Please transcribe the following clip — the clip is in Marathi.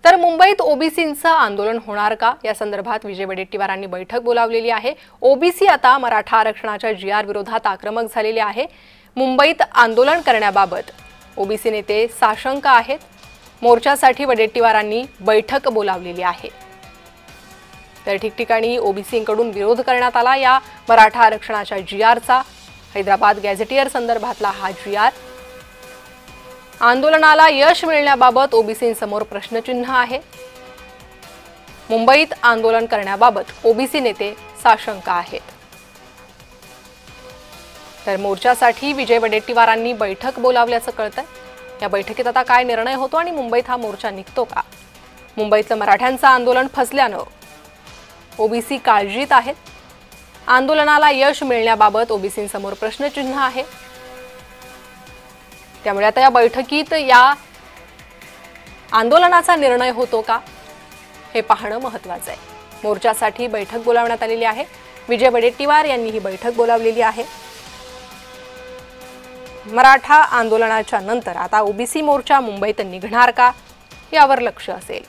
तर मुंबईत ओबीसींचं आंदोलन होणार का या संदर्भात विजय वडेट्टीवारांनी बैठक बोलावलेली आहे। ओबीसी आता मराठा आरक्षणाच्या जीआर विरोधात आक्रमक झालेले आहे। मुंबईत आंदोलन करण्याबाबत ओबीसी नेते साशंक आहेत। मोर्चासाठी वडेट्टीवारांनी बैठक बोलावलेली आहे। तर ठिकठिकाणी ओबीसींकडून विरोध करण्यात आला या मराठा आरक्षणाच्या जीआरचा। हैदराबाद गॅझेटियर संदर्भातला हा जीआर आंदोलनाला यश मिळण्याबाबत ओबीसींसमोर प्रश्नचिन्ह आहे। मुंबईत आंदोलन करण्याबाबत ओबीसी नेते साशंक आहेत। तर मोर्चासाठी विजय वडेट्टीवारांनी बैठक बोलावल्याचं कळतंय। या बैठकीत आता काय निर्णय होतो आणि मुंबईत हा मोर्चा निघतो का? मुंबईतलं मराठ्यांचं आंदोलन फसल्यानं ओबीसी काळजीत आहेत। आंदोलनाला यश मिळण्याबाबत ओबीसींसमोर प्रश्नचिन्ह आहे। त्यामुळे आता या बैठकीत या आंदोलनाचा निर्णय होतो का हे पाहणं महत्त्वाचं आहे। मोर्चासाठी बैठक बोलावण्यात आलेली आहे। विजय वडेट्टीवार यांनी ही बैठक बोलावलेली आहे। मराठा आंदोलनाच्या नंतर आता ओबीसी मोर्चा मुंबईत निघणार का यावर लक्ष असेल।